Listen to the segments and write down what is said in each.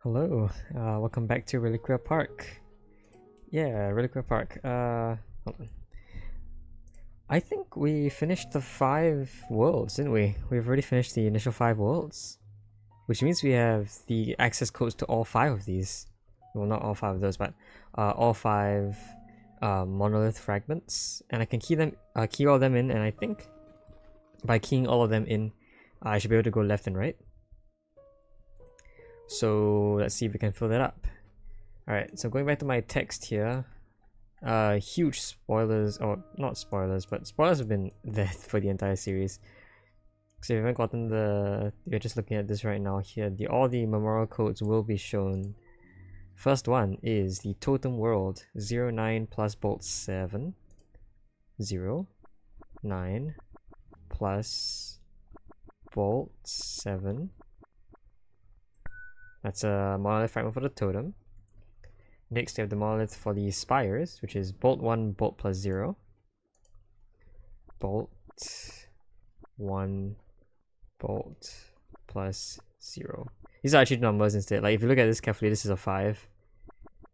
Hello, welcome back to Reliquia Park. Yeah, Reliquia Park. Hold on. I think we finished the 5 worlds, didn't we? We've already finished the initial 5 worlds. Which means we have the access codes to all 5 of these. Well, not all 5 of those, but all 5 monolith fragments. And I can key all of them in, and I think by keying all of them in, I should be able to go left and right. So let's see if we can fill that up. Alright, so going back to my text here, huge spoilers, or not spoilers, but spoilers have been there for the entire series. So if you haven't gotten you're just looking at this right now here, all the memorial codes will be shown. First one is the Totem World, 09 plus bolt 7, 0, 9 plus bolt 7. That's a monolith fragment for the totem. Next we have the monolith for the spires, which is bolt 1, bolt plus 0. Bolt 1, bolt plus 0. These are actually numbers instead. Like if you look at this carefully, this is a 5.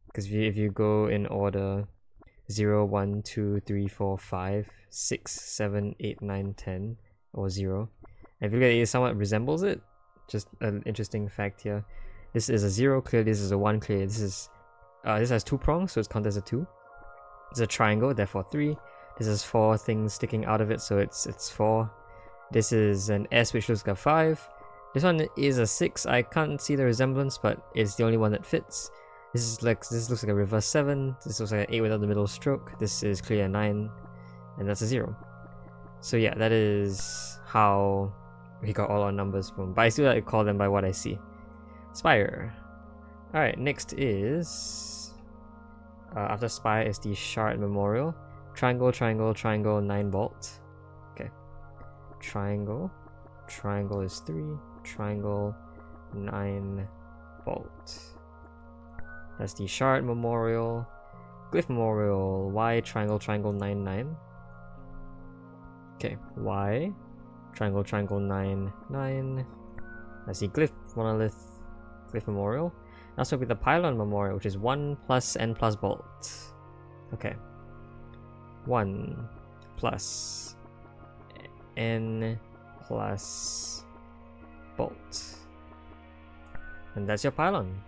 Because if you go in order 0, 1, 2, 3, 4, 5, 6, 7, 8, 9, 10, or 0. And if you look at it, it somewhat resembles it. Just an interesting fact here. This is a 0 clear, this is a 1 clear. This has 2 prongs, so it's counted as a 2. It's a triangle, therefore 3. This has 4 things sticking out of it, so it's 4. This is an S, which looks like a 5. This one is a 6. I can't see the resemblance, but it's the only one that fits. This looks like a reverse 7. This looks like an 8 without the middle stroke. This is clearly a 9, and that's a 0. So yeah, that is how we got all our numbers from. But I still like to call them by what I see. Spire. Alright, next is after Spire is the Shard Memorial. Triangle, triangle, triangle, 9 bolt. Okay. Triangle. Triangle is 3. Triangle, 9 bolt. That's the Shard Memorial. Glyph Memorial. Y, triangle, triangle, 9, 9. Okay. Y. Triangle, triangle, 9, 9. That's the Glyph Monolith. Glyph Memorial. Also with the Pylon Memorial, which is 1 plus n plus bolt. Okay. 1 plus n plus bolt. And that's your Pylon.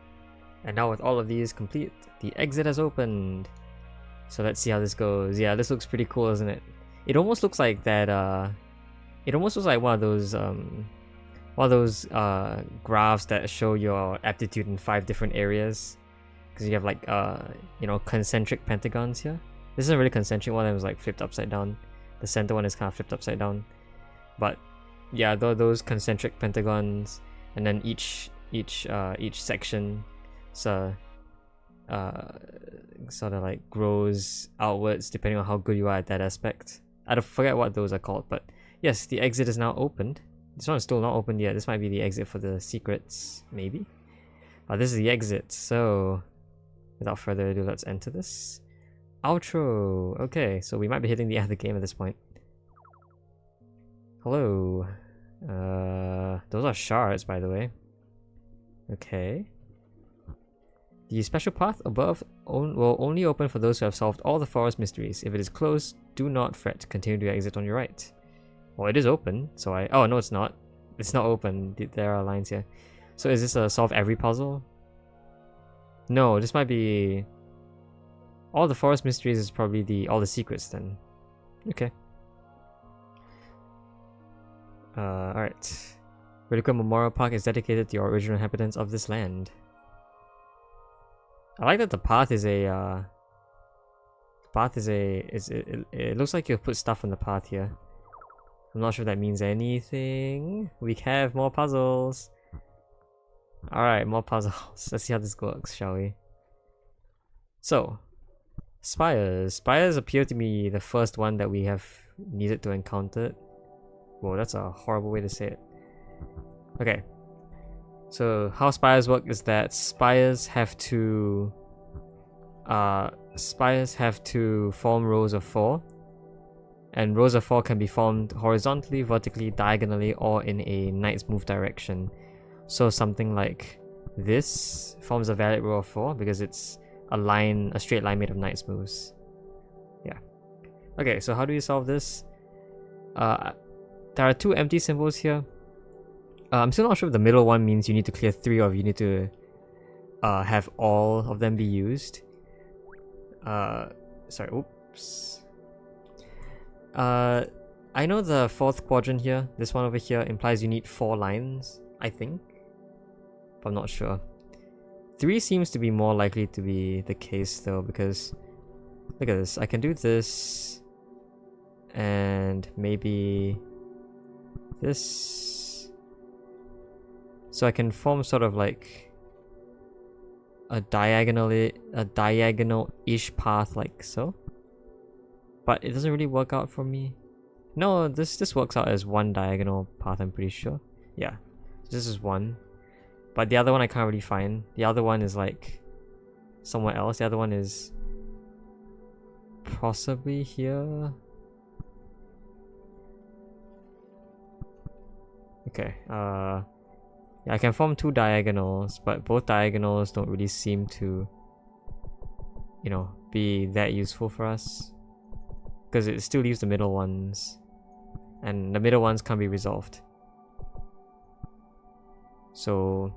And now with all of these complete, the exit has opened. So let's see how this goes. Yeah, this looks pretty cool, isn't it? It almost looks like that, it almost looks like one of those graphs that show your aptitude in 5 different areas, because you have like concentric pentagons here. This isn't really concentric, one that was like flipped upside down. The center one is kind of flipped upside down, but yeah, those concentric pentagons, and then each section sort of like grows outwards depending on how good you are at that aspect. I forget what those are called, but yes, the exit is now opened. This one is still not opened yet. This might be the exit for the secrets, maybe. But this is the exit, so without further ado, let's enter this. Outro! Okay, so we might be hitting the end of the game at this point. Hello. Those are shards, by the way. Okay. The special path above will only open for those who have solved all the forest mysteries. If it is closed, do not fret. Continue to exit on your right. Well, it is open, so oh, no, it's not. It's not open. There are lines here. So is this a solve every puzzle? No, this might be... all the forest mysteries is probably all the secrets then. Okay. Alright. Reliquia Memorial Park is dedicated to your original inhabitants of this land. I like that the path is a... it looks like you've put stuff on the path here. I'm not sure if that means anything. We have more puzzles. Alright, more puzzles. Let's see how this works, shall we? So, spires. Spires appear to be the first one that we have needed to encounter. Whoa, that's a horrible way to say it. Okay. So, how spires work is that spires have to form rows of 4. And rows of 4 can be formed horizontally, vertically, diagonally, or in a knight's move direction. So something like this forms a valid row of 4 because it's a straight line made of knight's moves. Yeah. Okay, so how do you solve this? There are 2 empty symbols here. I'm still not sure if the middle one means you need to clear 3 or if you need to have all of them be used. Sorry, oops. I know the 4th quadrant here, this one over here, implies you need 4 lines, I think. But I'm not sure. 3 seems to be more likely to be the case though, because look at this. I can do this and maybe this. So I can form sort of like a diagonal-ish path like so. But it doesn't really work out for me. No, this works out as one diagonal path, I'm pretty sure. Yeah, this is one. But the other one I can't really find. The other one is like somewhere else. The other one is possibly here. Okay, yeah, I can form 2 diagonals, but both diagonals don't really seem to, you know, be that useful for us. Because it still leaves the middle ones. And the middle ones can't be resolved. So...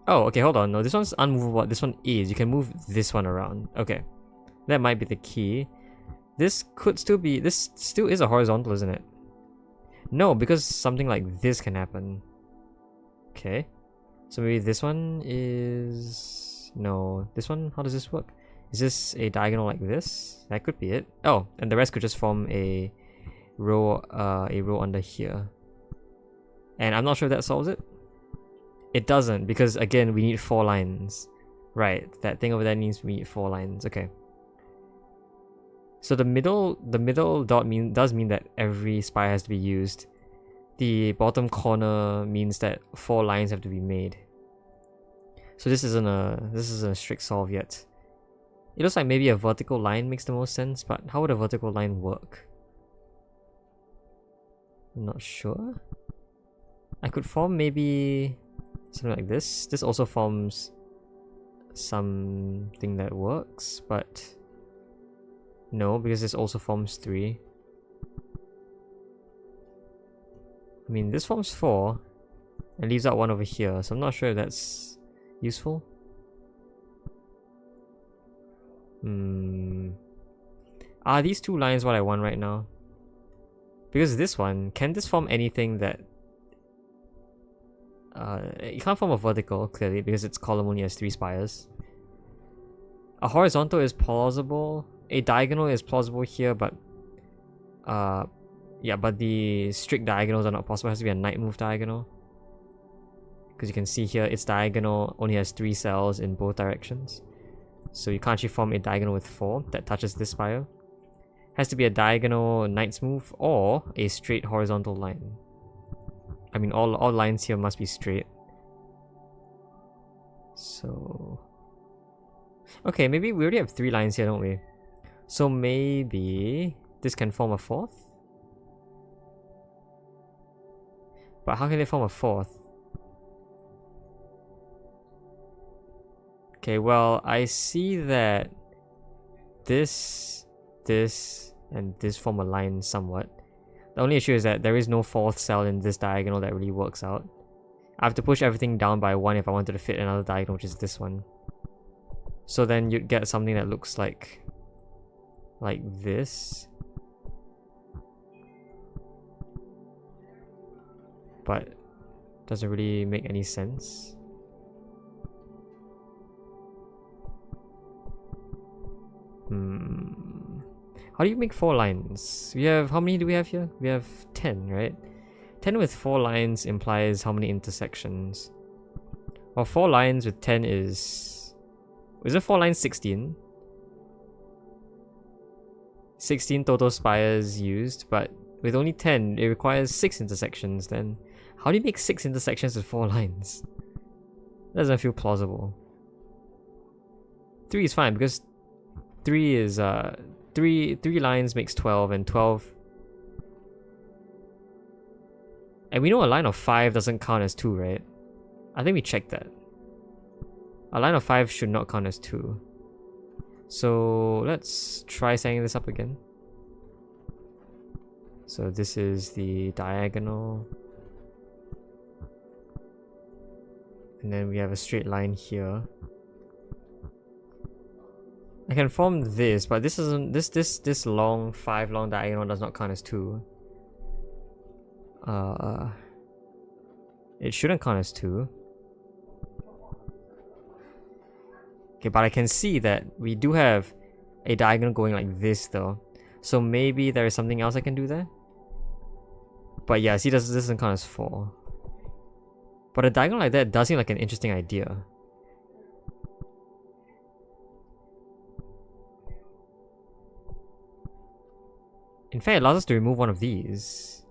oh, okay, hold on. No, this one's unmovable. This one is. You can move this one around. Okay. That might be the key. This could still be... this still is a horizontal, isn't it? No, because something like this can happen. Okay. So maybe this one is... no. This one, how does this work? Is this a diagonal like this? That could be it. Oh, and the rest could just form a row under here. And I'm not sure if that solves it. It doesn't, because again, we need 4 lines. Right, that thing over there means we need 4 lines. Okay. So the middle dot does mean that every spire has to be used. The bottom corner means that 4 lines have to be made. So this isn't a strict solve yet. It looks like maybe a vertical line makes the most sense, but how would a vertical line work? I'm not sure. I could form maybe something like this. This also forms something that works, but no, because this also forms 3. I mean, this forms 4 and leaves out 1 over here, so I'm not sure if that's useful. Are these 2 lines what I want right now? Because this one, can this form anything that... it can't form a vertical, clearly, because its column only has 3 spires. A horizontal is plausible. A diagonal is plausible here, but... yeah, but the strict diagonals are not possible. It has to be a knight move diagonal. Because you can see here, its diagonal only has 3 cells in both directions. So you can't actually form a diagonal with 4 that touches this spire. Has to be a diagonal knight's move or a straight horizontal line. I mean, all lines here must be straight. So... okay, maybe we already have 3 lines here, don't we? So maybe this can form a 4th? But how can they form a 4th? Okay, well, I see that this, and this form a line somewhat. The only issue is that there is no 4th cell in this diagonal that really works out. I have to push everything down by 1 if I wanted to fit another diagonal, which is this one. So then you'd get something that looks like this. But doesn't really make any sense. How do you make 4 lines? We have, how many do we have here? We have 10, right? 10 with 4 lines implies how many intersections? Well, 4 lines with 10 is it 4 lines 16? 16 total spires used, but with only 10, it requires 6 intersections. Then how do you make 6 intersections with 4 lines? That doesn't feel plausible. 3 is fine because 3 is 3 lines makes 12, and 12, and we know a line of 5 doesn't count as 2, right? I think we checked that. A line of 5 should not count as 2. So let's try setting this up again. So this is the diagonal. And then we have a straight line here. I can form this, but this isn't this long 5 long diagonal does not count as 2. It shouldn't count as 2. Okay, but I can see that we do have a diagonal going like this though. So maybe there is something else I can do there. But yeah, see, this doesn't count as 4. But a diagonal like that does seem like an interesting idea. In fact, it allows us to remove one of these.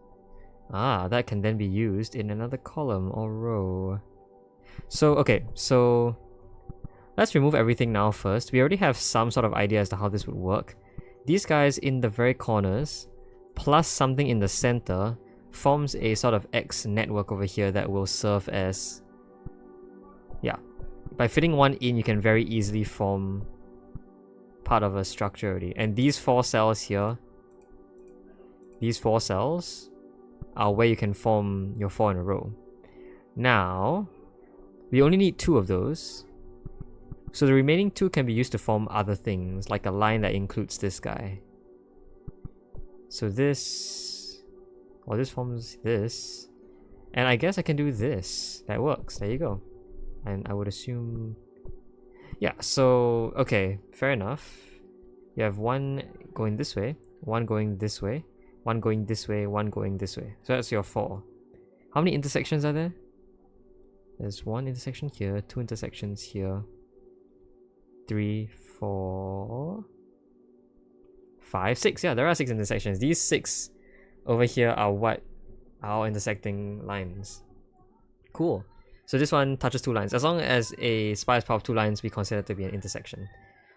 Ah, that can then be used in another column or row. So, okay, so let's remove everything now first. We already have some sort of idea as to how this would work. These guys in the very corners, plus something in the center, forms a sort of X network over here that will serve as... Yeah. By fitting one in, you can very easily form part of a structure already. And these 4 cells here, these 4 cells are where you can form your 4 in a row. Now, we only need 2 of those. So the remaining 2 can be used to form other things, like a line that includes this guy. So this... Well, this forms this. And I guess I can do this. That works. There you go. And I would assume... Yeah, so... Okay, fair enough. You have one going this way, one going this way, one going this way, one going this way. So that's your 4. How many intersections are there? There's 1 intersection here, 2 intersections here, 3, 4, 5, 6. Yeah, there are 6 intersections. These 6 over here are what are intersecting lines. Cool. So this one touches 2 lines. As long as a spire's power of 2 lines, we consider it to be an intersection.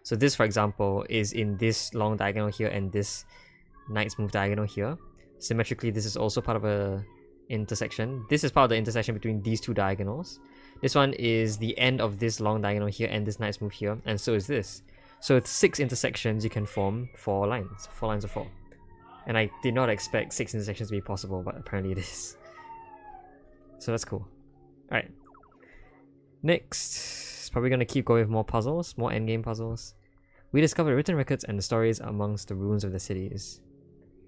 So this, for example, is in this long diagonal here and this knight's move diagonal here. Symmetrically, this is also part of a intersection. This is part of the intersection between these 2 diagonals. This one is the end of this long diagonal here and this knight's move here, and so is this. So with 6 intersections, you can form 4 lines. 4 lines of 4. And I did not expect 6 intersections to be possible, but apparently it is. So that's cool. Alright. Next, probably going to keep going with more puzzles, more endgame puzzles. We discovered written records and the stories amongst the ruins of the cities.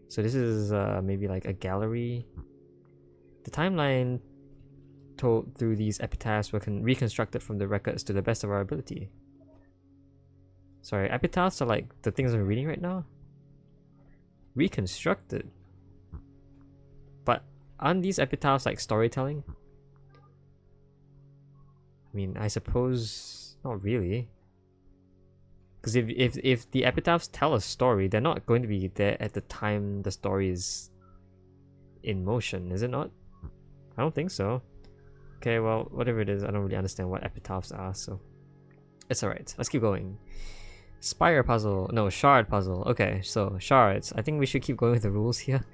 So this is maybe like a gallery. The timeline told through these epitaphs were reconstructed from the records to the best of our ability. Sorry, epitaphs are like the things I'm reading right now? Reconstructed? But aren't these epitaphs like storytelling? I mean, I suppose not really. Because if the epitaphs tell a story, they're not going to be there at the time the story is in motion, is it not? I don't think so. Okay, well, whatever it is, I don't really understand what epitaphs are, so it's alright. Let's keep going. Spire puzzle. No, shard puzzle. Okay, so shards. I think we should keep going with the rules here.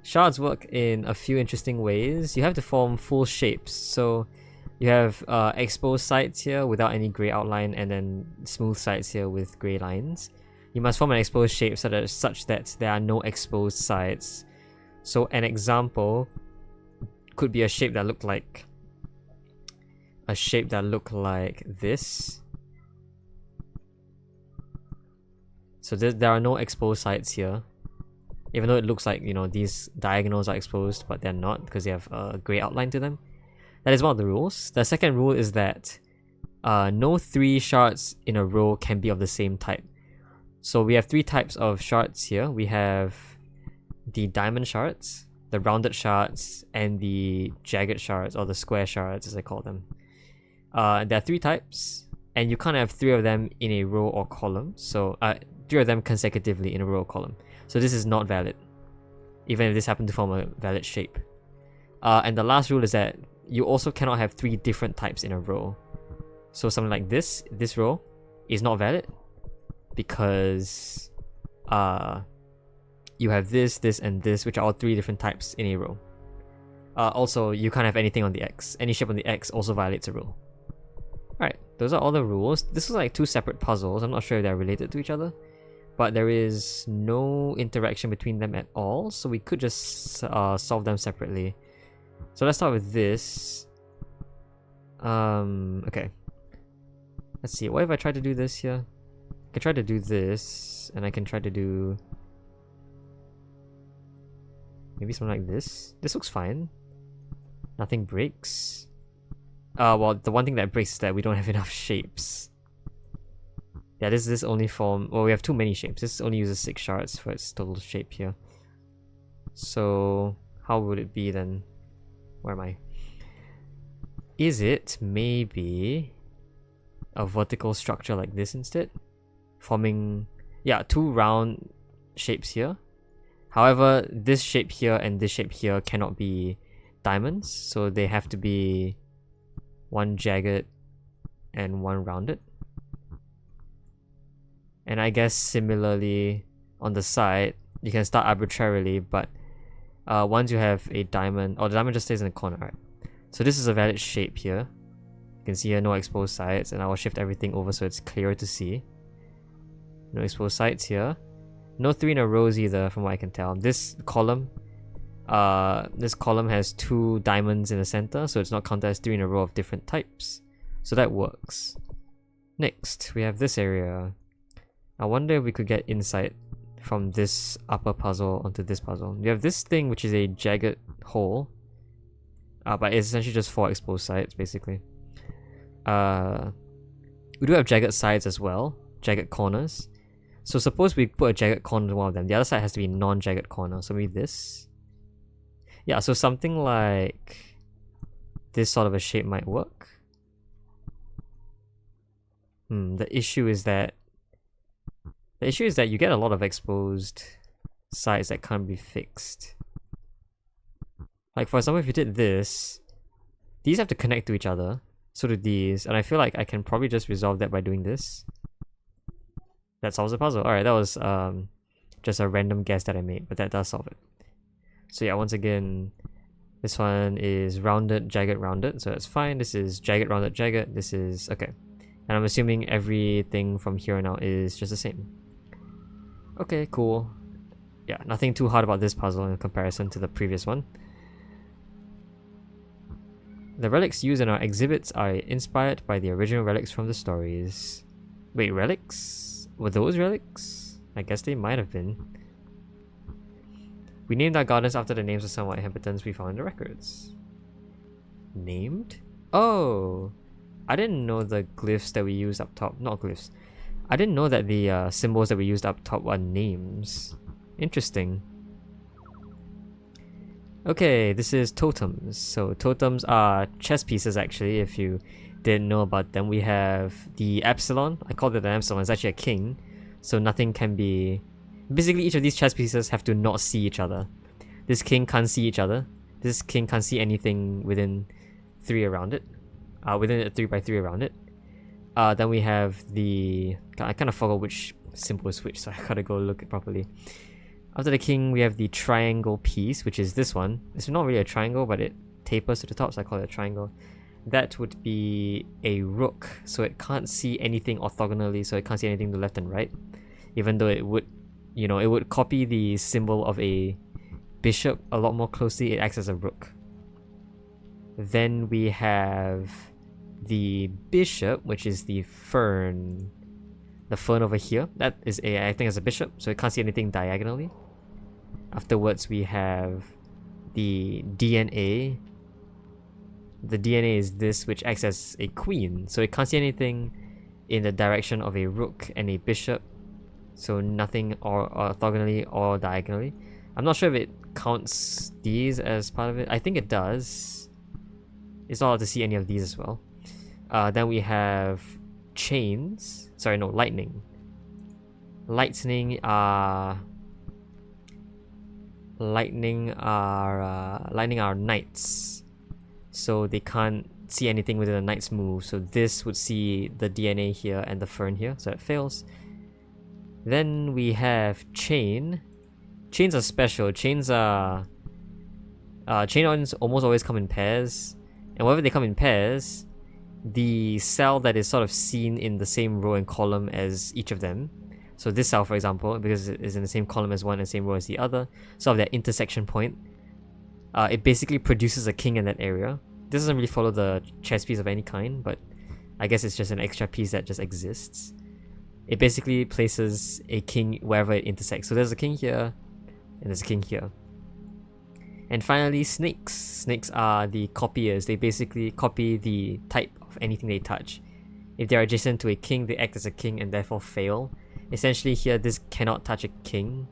Shards work in a few interesting ways. You have to form full shapes. So you have exposed sides here without any grey outline, and then smooth sides here with grey lines. You must form an exposed shape such that there are no exposed sides. So an example could be a shape that looked like this. So there are no exposed sides here, even though it looks like, you know, these diagonals are exposed, but they're not because they have a grey outline to them. That is one of the rules. The second rule is that no 3 shards in a row can be of the same type. So we have 3 types of shards here. We have the diamond shards, the rounded shards, and the jagged shards, or the square shards as I call them. There are 3 types, and you can't have 3 of them in a row or column. So 3 of them consecutively in a row or column. So this is not valid, even if this happened to form a valid shape. And the last rule is that you also cannot have 3 different types in a row. So something like this row is not valid because you have this, and this, which are all 3 different types in a row. Also, you can't have anything on the X. Any shape on the X also violates a rule. Alright, those are all the rules. This is like two separate puzzles. I'm not sure if they're related to each other, but there is no interaction between them at all, so we could just solve them separately. So let's start with this. Okay. Let's see, what if I try to do this here? I can try to do this, and I can try to do maybe something like this. This looks fine. Nothing breaks. Well, the one thing that breaks is that we don't have enough shapes. Yeah, this only form. Well, we have too many shapes. This only uses 6 shards for its total shape here. So how would it be then? Where am I? Is it maybe a vertical structure like this instead? Forming, yeah, 2 round shapes here. However, this shape here and this shape here cannot be diamonds, so they have to be one jagged and one rounded. And I guess similarly on the side, you can start arbitrarily, but once you have a diamond, the diamond just stays in the corner, right? So this is a valid shape here. You can see here no exposed sides, and I will shift everything over so it's clearer to see. No exposed sides here. No 3 in a rows either, from what I can tell. This column has 2 diamonds in the center, so it's not counted as 3 in a row of different types. So that works. Next, we have this area. I wonder if we could get insight from this upper puzzle onto this puzzle. We have this thing which is a jagged hole, but it's essentially just 4 exposed sides basically. We do have jagged sides as well, jagged corners. So suppose we put a jagged corner to one of them, the other side has to be non-jagged corner, so maybe this. Yeah, so something like this sort of a shape might work. The issue is that you get a lot of exposed sides that can't be fixed. Like for example, if you did this, these have to connect to each other, so do these, and I feel like I can probably just resolve that by doing this. That solves the puzzle. Alright, that was just a random guess that I made, but that does solve it. So yeah, once again, this one is rounded, jagged, rounded, so that's fine. This is jagged, rounded, jagged. This is okay. And I'm assuming everything from here on out is just the same. Okay, cool. Yeah, nothing too hard about this puzzle in comparison to the previous one. The relics used in our exhibits are inspired by the original relics from the stories. Wait, relics? Were those relics? I guess they might have been. We named our gardens after the names of some inhabitants we found in the records. Named? Oh! I didn't know the glyphs that we used up top. Not glyphs. I didn't know that the symbols that we used up top were names. Interesting. Okay, this is totems. So totems are chess pieces actually, if you didn't know about them. We have the epsilon. I called it an epsilon. It's actually a king, so nothing can be... Basically, each of these chess pieces have to not see each other. This king can't see each other. This king can't see anything within 3 around it. Within a 3 by 3 around it. Then we have the... I kind of forgot which symbol is which, so I gotta go look it properly. After the king, we have the triangle piece, which is this one. It's not really a triangle, but it tapers to the top, so I call it a triangle. That would be a rook, so it can't see anything orthogonally, so it can't see anything to left and right. Even though it would, you know, it would copy the symbol of a bishop a lot more closely. It acts as a rook. Then we have the bishop, which is the fern. The fern over here, that is acting as a bishop, so it can't see anything diagonally. Afterwards, we have the DNA. The DNA is this, which acts as a queen, so it can't see anything in the direction of a rook and a bishop, so nothing or orthogonally or diagonally. I'm not sure if it counts these as part of it. I think it does. It's not allowed to see any of these as well. Then we have chains. Sorry, no, lightning. Lightning are knights, so they can't see anything within a knight's move. So this would see the DNA here and the fern here, so it fails. Then we have chain. Chains are special. Chains are chain ones almost always come in pairs, and whenever they come in pairs, the cell that is sort of seen in the same row and column as each of them. So this cell, for example, because it is in the same column as one and same row as the other, sort of that intersection point, it basically produces a king in that area. This doesn't really follow the chess piece of any kind, but I guess it's just an extra piece that just exists. It basically places a king wherever it intersects. So there's a king here, and there's a king here. And finally, snakes. Snakes are the copiers. They basically copy the type of anything they touch. If they're adjacent to a king, they act as a king and therefore fail. Essentially here, this cannot touch a king.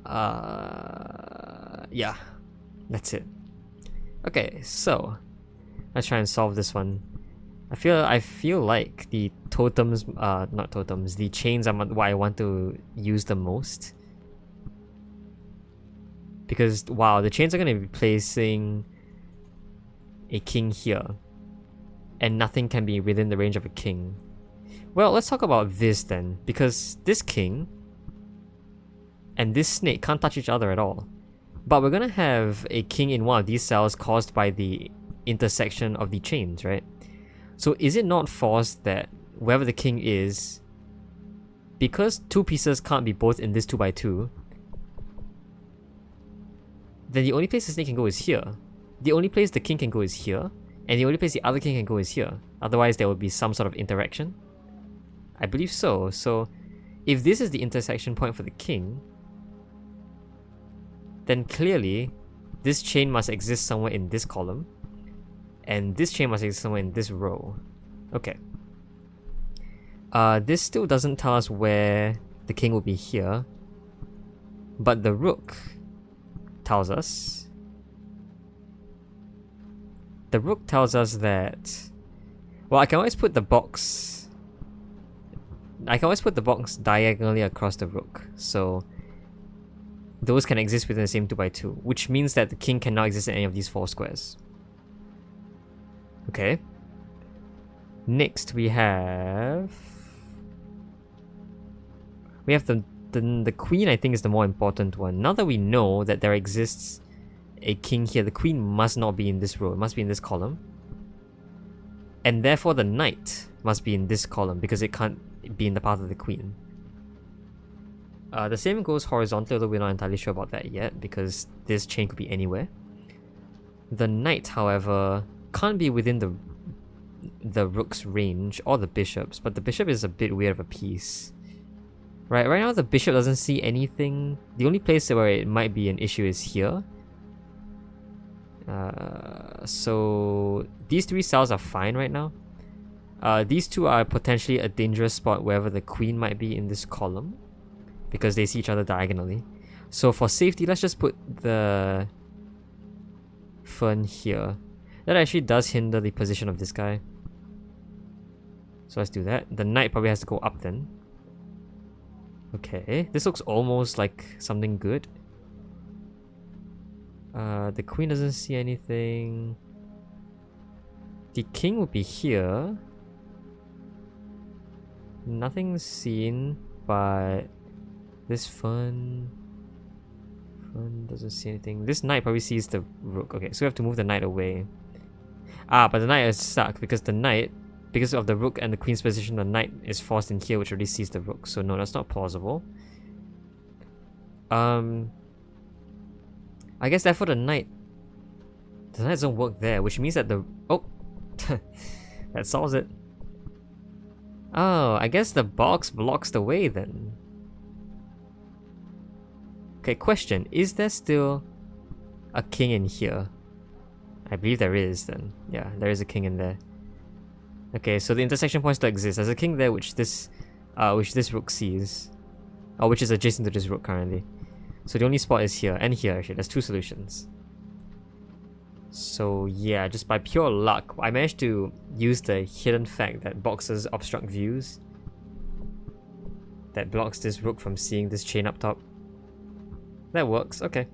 Yeah, that's it. Okay, so let's try and solve this one. I feel like the totems, not totems, the chains are what I want to use the most. Because, wow, the chains are going to be placing a king here. And nothing can be within the range of a king. Well, let's talk about this then. Because this king and this snake can't touch each other at all. But we're going to have a king in one of these cells caused by the intersection of the chains, right? So is it not forced that wherever the king is, because two pieces can't be both in this 2x2, then the only place the snake can go is here. The only place the king can go is here, and the only place the other king can go is here. Otherwise, there would be some sort of interaction. I believe so. So, if this is the intersection point for the king, then clearly, this chain must exist somewhere in this column, and this chain must exist somewhere in this row. Okay. This still doesn't tell us where the king will be here, but the rook tells us. The rook tells us that, well, I can always put the box diagonally across the rook, so those can exist within the same 2x2, which means that the king cannot exist in any of these 4 squares. Okay. Next we have the queen. I think is the more important one. Now that we know that there exists a king here, the queen must not be in this row. It must be in this column. And therefore the knight must be in this column because it can't be in the path of the queen. The same goes horizontally, although we're not entirely sure about that yet because this chain could be anywhere. The knight, however, can't be within the rook's range or the bishop's, but the bishop is a bit weird of a piece. Right now the bishop doesn't see anything. The only place where it might be an issue is here. So these 3 cells are fine right now. These 2 are potentially a dangerous spot wherever the queen might be in this column, because they see each other diagonally. So for safety, let's just put the fern here. That actually does hinder the position of this guy. So let's do that. The knight probably has to go up then. Okay, this looks almost like something good. The queen doesn't see anything. The king will be here. Nothing's seen, but this fern doesn't see anything. This knight probably sees the rook. Okay, so we have to move the knight away. But the knight is stuck because because of the rook and the queen's position, the knight is forced in here, which already sees the rook. So no, that's not plausible. I guess therefore the knight doesn't work there, which means that that solves it. Oh, I guess the box blocks the way then. Okay, question. Is there still a king in here? I believe there is then. Yeah, there is a king in there. Okay, so the intersection point still exists. There's a king there which this rook sees. Or which is adjacent to this rook currently. So the only spot is here and here actually. There's 2 solutions. So yeah, just by pure luck, I managed to use the hidden fact that boxes obstruct views. That blocks this rook from seeing this chain up top. That works, okay.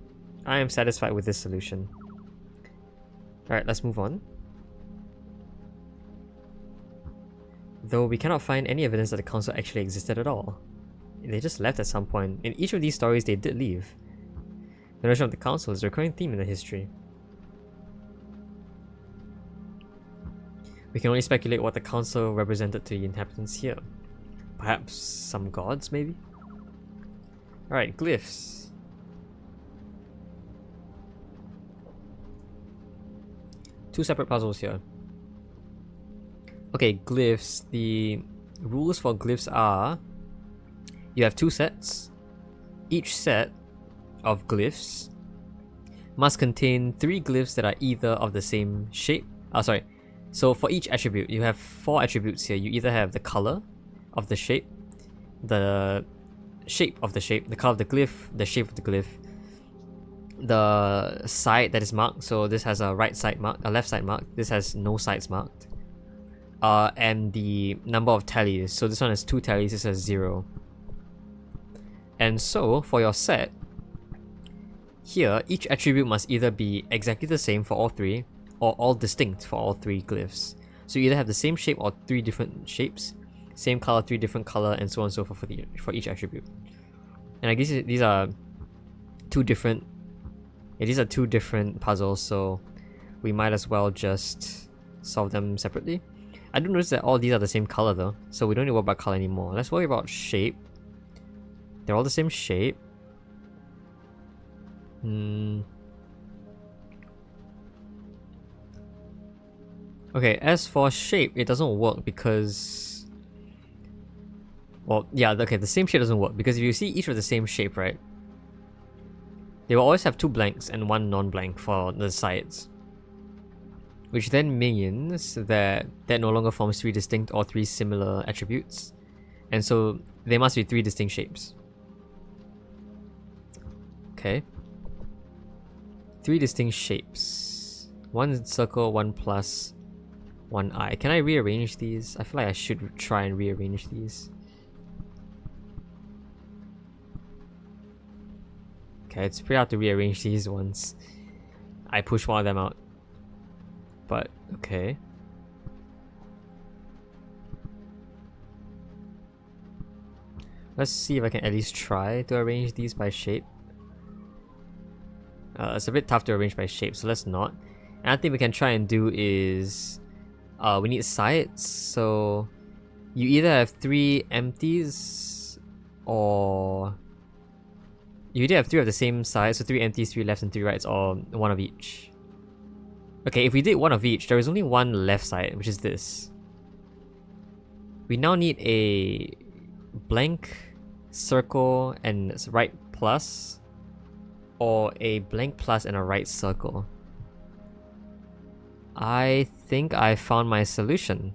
I am satisfied with this solution. Alright, let's move on. Though we cannot find any evidence that the council actually existed at all. They just left at some point. In each of these stories, they did leave. The notion of the council is a recurring theme in the history. We can only speculate what the council represented to the inhabitants here. Perhaps some gods, maybe? Alright, glyphs. Two separate puzzles here. Okay, glyphs. The rules for glyphs are you have two sets. Each set of glyphs must contain 3 glyphs that are either of the same shape. So for each attribute, you have 4 attributes here. You either have the color of the shape, the shape of the shape, the color of the glyph, the shape of the glyph, the side that is marked. So this has a right side mark, a left side mark. This has no sides marked. And the number of tallies. So this one has 2 tallies, this has 0. And so for your set, here each attribute must either be exactly the same for all 3, or all distinct for all 3 glyphs. So you either have the same shape or 3 different shapes, same color, 3 different color, and so on and so forth for each attribute. And I guess these are two different puzzles, so we might as well just solve them separately. I do notice that all these are the same color though, so we don't need to worry about color anymore. Let's worry about shape. They're all the same shape. Okay, as for shape, it doesn't work because... Well, yeah, okay, the same shape doesn't work because if you see each of the same shape, right? They will always have 2 blanks and 1 non-blank for the sides. Which then means that no longer forms 3 distinct or 3 similar attributes. And so, there must be 3 distinct shapes. Okay. 3 distinct shapes. 1 circle, 1 plus, 1 eye. Can I rearrange these? I feel like I should try and rearrange these. Okay, it's pretty hard to rearrange these once I push one of them out. But, okay. Let's see if I can at least try to arrange these by shape. It's a bit tough to arrange by shape, so let's not. And I think we can try and do is... we need sides, so... You either have 3 empties, or... You either have 3 of the same size, so 3 empties, 3 lefts, and 3 rights, or 1 of each. Okay, if we did 1 of each, there is only 1 left side, which is this. We now need a blank, circle, and right plus, or a blank plus and a right circle. I think I found my solution.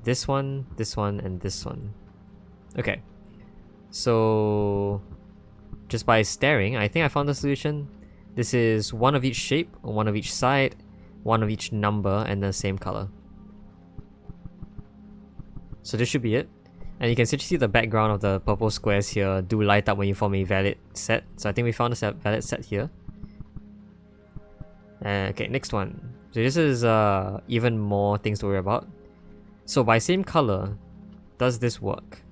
This one, and this one. Okay. So... just by staring, I think I found the solution. This is 1 of each shape, 1 of each side, 1 of each number, and the same color. So this should be it. And you can see the background of the purple squares here do light up when you form a valid set. So I think we found a valid set here. Okay, next one. So this is even more things to worry about. So by same color, does this work?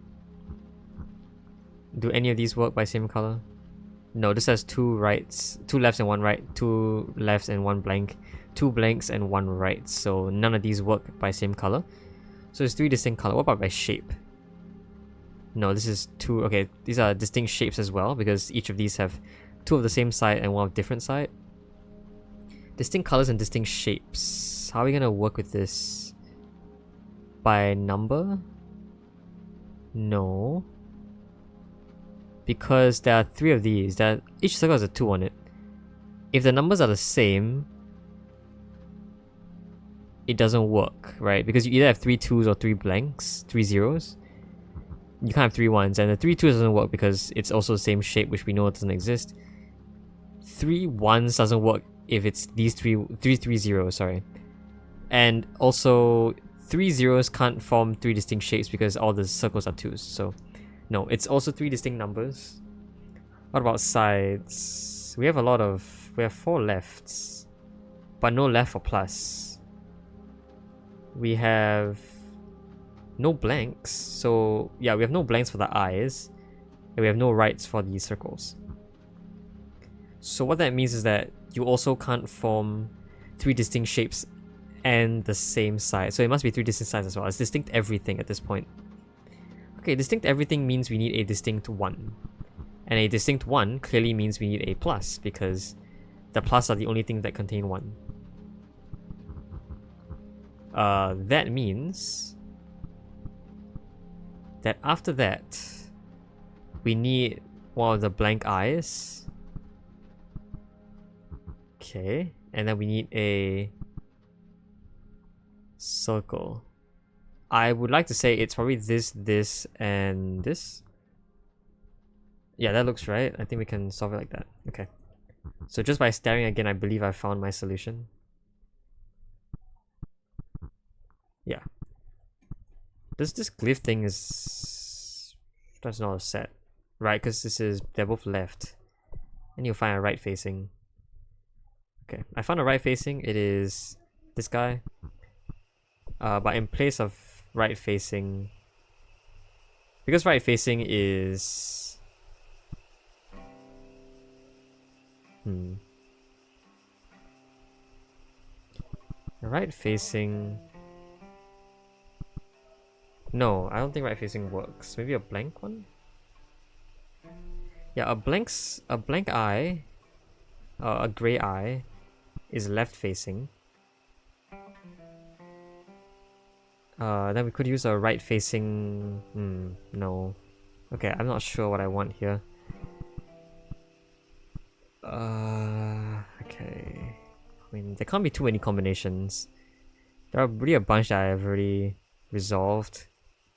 Do any of these work by same color? No, this has 2 rights, 2 lefts and 1 right, 2 lefts and 1 blank, 2 blanks and 1 right. So none of these work by same color. So it's 3 distinct color. What about by shape? No, this is 2. Okay, these are distinct shapes as well because each of these have 2 of the same side and 1 of different side. Distinct colors and distinct shapes. How are we gonna work with this? By number? No. Because there are 3 of these, each circle has a 2 on it. If the numbers are the same, it doesn't work, right? Because you either have 3 2s or 3 blanks, 3 zeros. You can't have 3 1s, and the 3 2s doesn't work because it's also the same shape, which we know doesn't exist. 3 1s doesn't work if it's these 3 zeros, sorry. And also, 3 zeros can't form 3 distinct shapes because all the circles are 2s, so... No, it's also 3 distinct numbers. What about sides? We have 4 lefts, but no left for plus. We have no blanks, so yeah, we have no blanks for the eyes, and we have no rights for the circles. So what that means is that you also can't form 3 distinct shapes and the same side. So it must be 3 distinct sides as well. It's distinct everything at this point. Okay, distinct everything means we need a distinct 1. And a distinct 1 clearly means we need a plus, because the plus are the only thing that contain 1. That means that after that, we need one of the blank eyes. Okay, and then we need a circle. I would like to say it's probably this, this, and this. Yeah, that looks right. I think we can solve it like that. Okay. So just by staring again, I believe I found my solution. Yeah. This glyph thing is... That's not a set. Right, because they're both left. And you'll find a right facing. Okay, I found a right facing. It is this guy. But in place of right facing... Because right facing is... Right facing... No, I don't think right facing works. Maybe a blank one? Yeah, a blank eye, a grey eye, is left facing. Then we could use a right facing... no. Okay, I'm not sure what I want here. Okay. I mean, there can't be too many combinations. There are really a bunch that I've already resolved.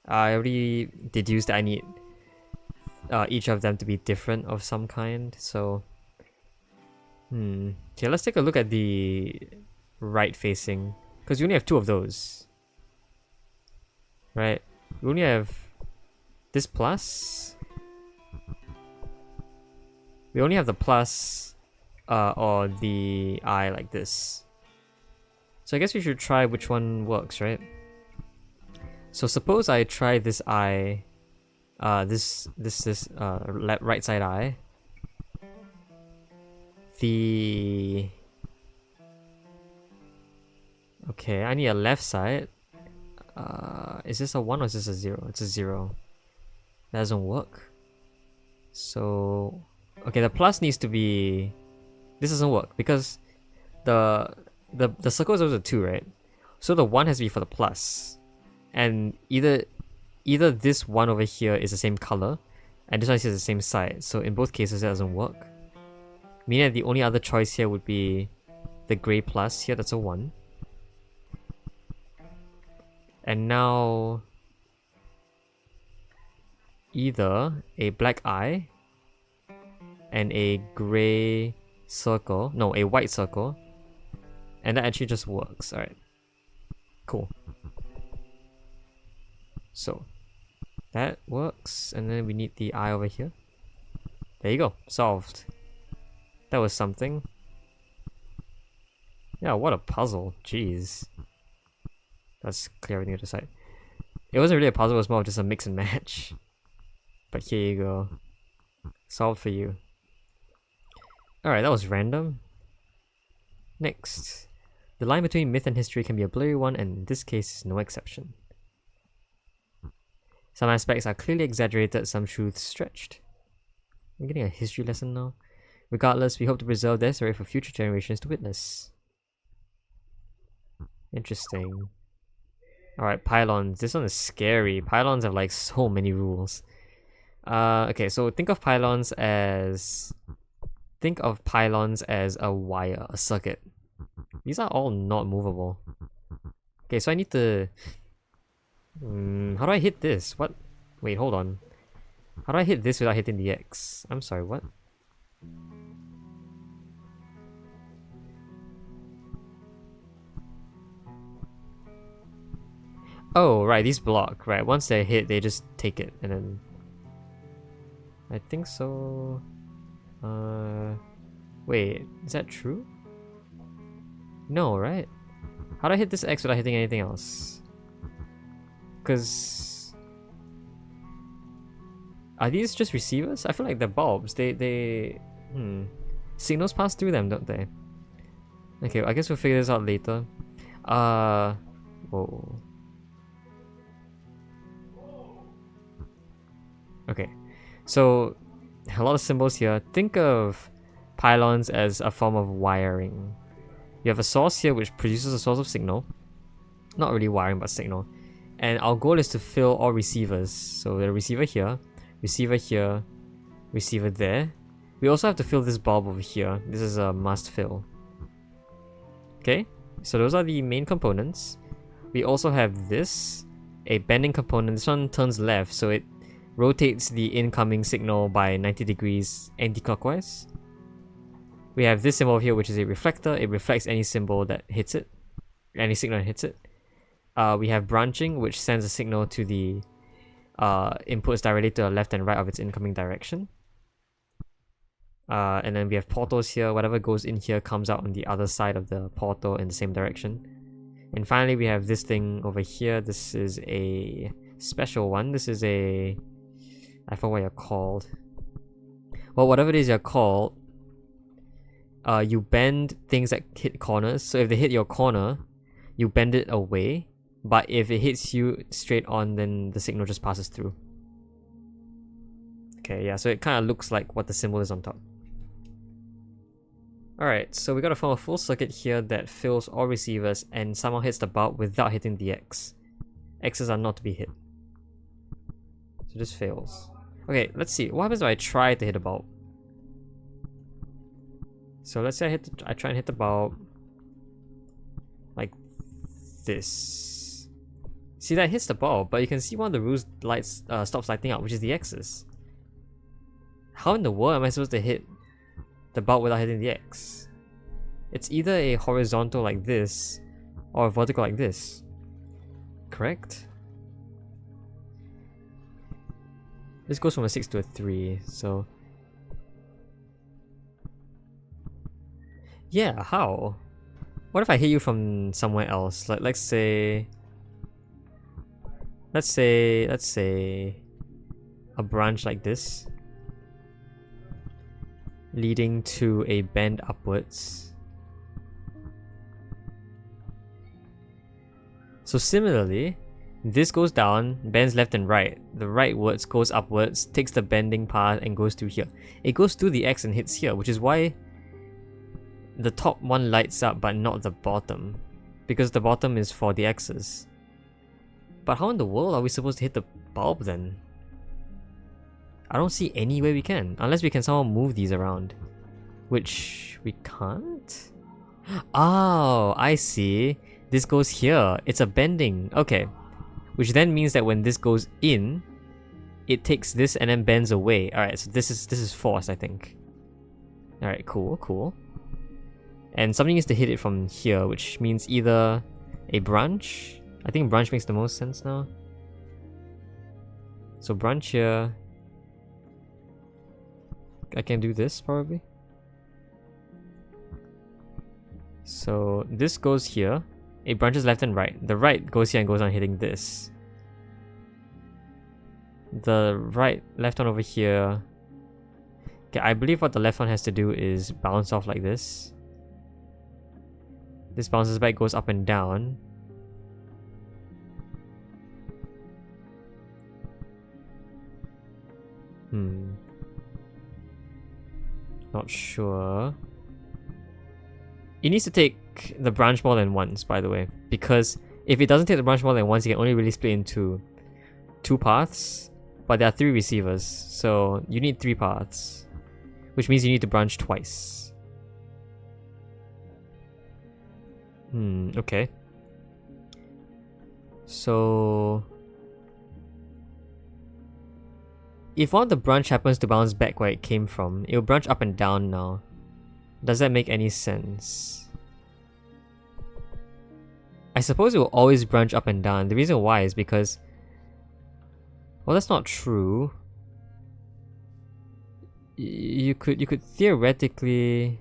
I already deduced that I need each of them to be different of some kind, so... Okay, let's take a look at the right facing, because we only have 2 of those. Right? We only have this plus. We only have the plus or the eye like this. So I guess we should try which one works, right? So suppose I try this eye, this right side eye. Okay, I need a left side. Is this a 1 or is this a 0? It's a 0. That doesn't work. So, okay, the plus needs to be... This doesn't work because the circle is always a 2, right? So the 1 has to be for the plus. And either this 1 over here is the same color, and this one is the same side. So in both cases, that doesn't work. Meaning that the only other choice here would be the grey plus here, that's a 1. And now either a black eye and a grey circle, no, a white circle, and that actually just works. Alright, cool. So that works, and then we need the eye over here. There you go, solved. That was something. Yeah, what a puzzle, jeez. Let's clear everything to the side. It wasn't really a puzzle, it was more of just a mix and match. But here you go. Solved for you. Alright, that was random. Next. The line between myth and history can be a blurry one, and in this case is no exception. Some aspects are clearly exaggerated, some truths stretched. I'm getting a history lesson now. Regardless, we hope to preserve their story for future generations to witness. Interesting. Alright, pylons. This one is scary. Pylons have like so many rules. Okay, so think of pylons as a wire, a circuit. These are all not movable. Okay, so I need to... how do I hit this? What? Wait, hold on. How do I hit this without hitting the X? I'm sorry, what? Oh, right, these block, right. Once they hit, they just take it, and then... I think so... Wait, is that true? No, right? How do I hit this X without hitting anything else? Because... Are these just receivers? I feel like they're bulbs. Signals pass through them, don't they? Okay, I guess we'll figure this out later. Whoa. Okay, so a lot of symbols here. Think of pylons as a form of wiring. You have a source here which produces a source of signal. Not really wiring, but signal. And our goal is to fill all receivers. So the receiver here, receiver there. We also have to fill this bulb over here. This is a must fill. Okay, so those are the main components. We also have this, a bending component. This one turns left, so it rotates the incoming signal by 90 degrees anti-clockwise. We have this symbol here, which is a reflector. It reflects any symbol that hits it, any signal that hits it. We have branching, which sends a signal to the inputs directly to the left and right of its incoming direction. And then we have portals here. Whatever goes in here comes out on the other side of the portal in the same direction. And finally, we have this thing over here. This is a special one. This is a... I forgot what you're called. Well, whatever it is you're called, you bend things that hit corners. So if they hit your corner, you bend it away. But if it hits you straight on, then the signal just passes through. Okay, yeah, so it kind of looks like what the symbol is on top. Alright, so we gotta form a full circuit here that fills all receivers and somehow hits the bulb without hitting the X. X's are not to be hit. So this fails. Okay, let's see. What happens if I try to hit a bulb? So let's say I try and hit the bulb like this. See, that hits the bulb, but you can see one of the rules lights stops lighting up, which is the X's. How in the world am I supposed to hit the bulb without hitting the X? It's either a horizontal like this or a vertical like this. Correct? This goes from a 6 to a 3, so... Yeah, how? What if I hit you from somewhere else? Like, let's say a branch like this, leading to a bend upwards. So similarly, this goes down, bends left and right. The rightwards goes upwards, takes the bending path and goes through here. It goes through the X and hits here, which is why the top one lights up but not the bottom, because the bottom is for the X's. But how in the world are we supposed to hit the bulb then? I don't see any way we can, unless we can somehow move these around, which we can't? Oh, I see. This goes here. It's a bending. Okay. Which then means that when this goes in, it takes this and then bends away. Alright, so this is force, I think. Alright, cool. And something needs to hit it from here, which means either a branch. I think branch makes the most sense now. So branch here. I can do this probably. So this goes here. It branches left and right. The right goes here and goes on hitting this. The left one over here. Okay, I believe what the left one has to do is bounce off like this. This bounces back, goes up and down. Not sure. It needs to take the branch more than once, by the way, because if it doesn't take the branch more than once, you can only really split into 2 paths, but there are 3 receivers, so you need 3 paths, which means you need to branch twice. Okay. So if one of the branch happens to bounce back where it came from, it will branch up and down now. Does that make any sense? I suppose it will always branch up and down. The reason why is because... well, that's not true. You could theoretically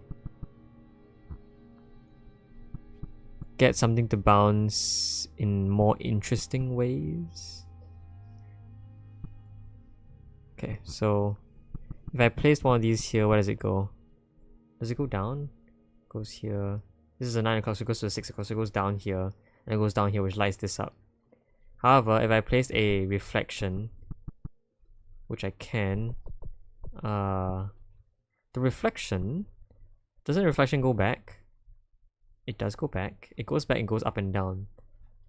get something to bounce in more interesting ways. Okay, so if I place one of these here, where does it go? Does it go down? Goes here. This is a 9 o'clock, so it goes to the 6 o'clock, so it goes down here, and it goes down here, which lights this up. However, if I placed a reflection, which I can, the reflection, doesn't the reflection go back? It does go back. It goes back and goes up and down,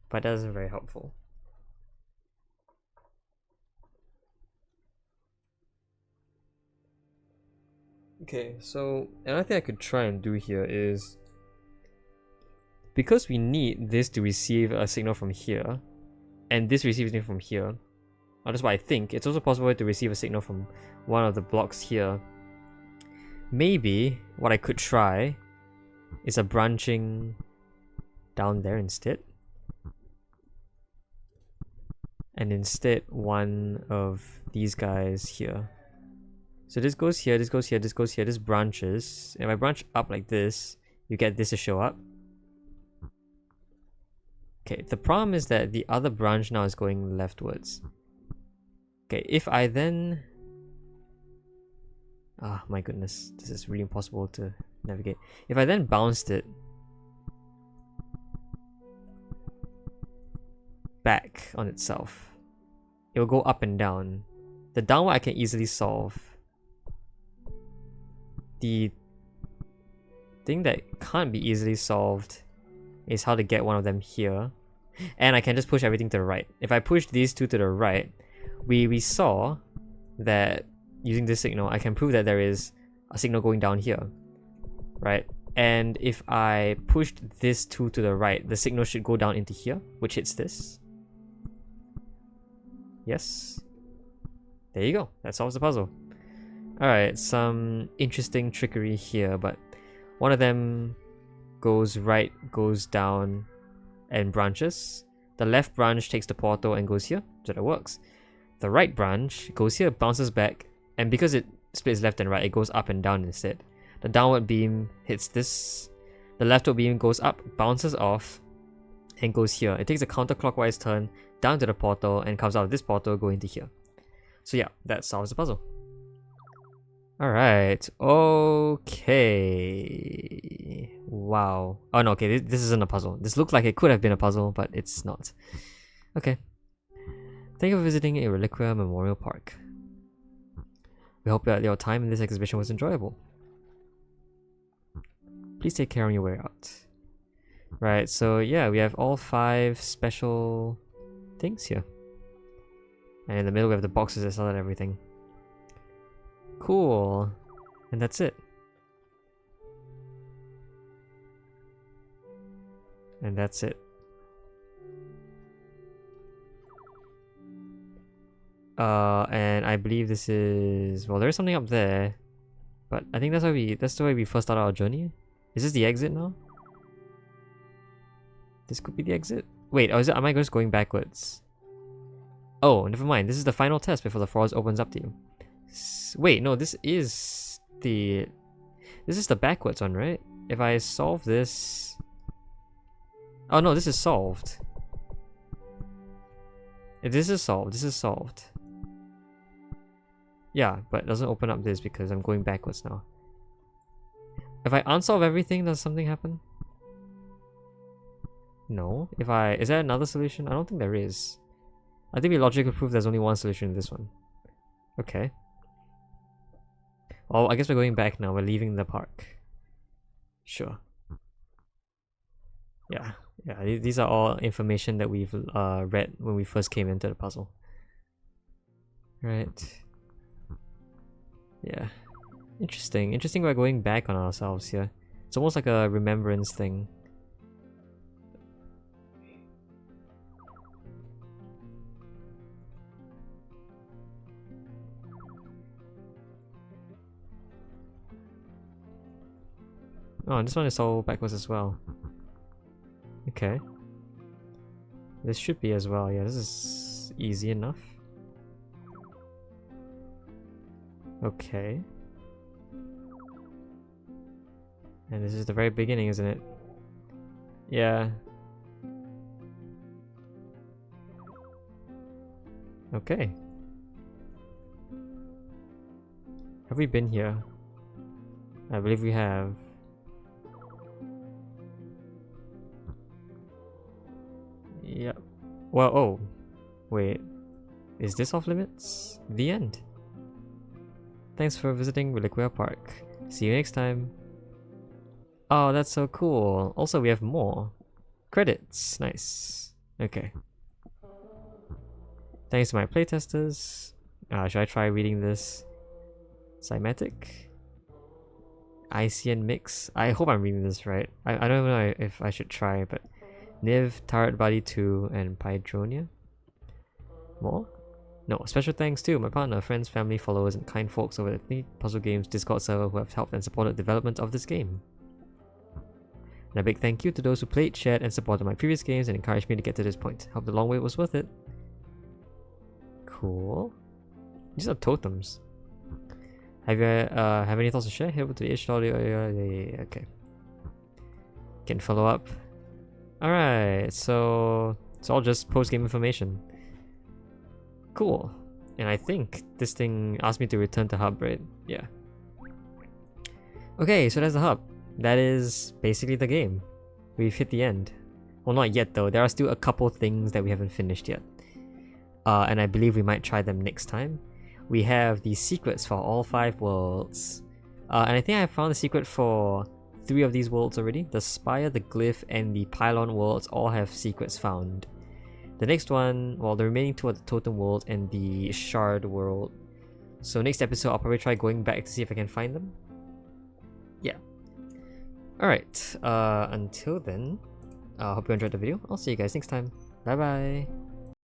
but that isn't very helpful. Okay, so another thing I could try and do here is, because we need this to receive a signal from here, and this receives it from here, or that's what I think, it's also possible to receive a signal from one of the blocks here. Maybe what I could try is a branching down there instead. And instead one of these guys here. So this goes here, this goes here, this goes here, this branches. If I branch up like this, you get this to show up. Okay, the problem is that the other branch now is going leftwards. Okay, if I then... Ah, my goodness, this is really impossible to navigate. If I then bounced it back on itself, it will go up and down. The downward I can easily solve. The thing that can't be easily solved is how to get one of them here. And I can just push everything to the right. If I push these two to the right, we saw that using this signal, I can prove that there is a signal going down here, right? And if I pushed this two to the right, the signal should go down into here, which hits this. Yes. There you go. That solves the puzzle. Alright, some interesting trickery here, but one of them goes right, goes down, and branches. The left branch takes the portal and goes here, so that works. The right branch goes here, bounces back, and because it splits left and right, it goes up and down instead. The downward beam hits this, the leftward beam goes up, bounces off, and goes here. It takes a counterclockwise turn down to the portal and comes out of this portal, going to here. So yeah, that solves the puzzle. Alright, okay. Wow. Oh no, okay, this isn't a puzzle. This looked like it could have been a puzzle, but it's not. Okay. Thank you for visiting a Reliquia Memorial Park. We hope that your time in this exhibition was enjoyable. Please take care on your way out. Right, so yeah, we have all 5 special things here. And in the middle we have the boxes that sell out everything. Cool. And that's it. And that's it. And I believe this is... Well, there's something up there. But I think that's the way we first started our journey. Is this the exit now? This could be the exit? Wait, or am I just going backwards? Oh, never mind. This is the final test before the forest opens up to you. Wait, no, this is the backwards one, right? If I solve this... Oh no, this is solved. If this is solved, this is solved. Yeah, but it doesn't open up this because I'm going backwards now. If I unsolve everything, does something happen? No. Is there another solution? I don't think there is. I think we logically prove there's only one solution in this one. Okay. Oh, I guess we're going back now. We're leaving the park. Sure. Yeah. These are all information that we've read when we first came into the puzzle. Right. Yeah. Interesting. Interesting we're going back on ourselves here. It's almost like a remembrance thing. Oh, and this one is all backwards as well. Okay. This should be as well. Yeah, this is easy enough. Okay. And this is the very beginning, isn't it? Yeah. Okay. Have we been here? I believe we have. Well, oh, wait. Is this off limits? The end. Thanks for visiting Reliquia Park. See you next time. Oh, that's so cool. Also, we have more. Credits. Nice. Okay. Thanks to my playtesters. Should I try reading this? Cymatic? ICN Mix? I hope I'm reading this right. I don't know if I should try, but Niv, Turret Body 2, and Pydronia? More? No, special thanks to my partner, friends, family, followers, and kind folks over at the Puzzle Games Discord server who have helped and supported the development of this game. And a big thank you to those who played, shared, and supported my previous games and encouraged me to get to this point. Hope the long wait was worth it. Cool. These are totems. Have you have any thoughts to share? Head over to the HW. Okay. Can follow up. Alright, so it's all just post-game information. Cool. And I think this thing asked me to return to hub, right? Yeah. Okay, so that's the hub. That is basically the game. We've hit the end. Well, not yet though. There are still a couple things that we haven't finished yet. And I believe we might try them next time. We have the secrets for all 5 worlds. And I think I found the secret for 3 of these worlds already. The Spire, the Glyph, and the Pylon worlds all have secrets found. The next one, well, the remaining 2 are the Totem world and the Shard world. So next episode, I'll probably try going back to see if I can find them. Yeah. Alright, until then, hope you enjoyed the video. I'll see you guys next time. Bye bye.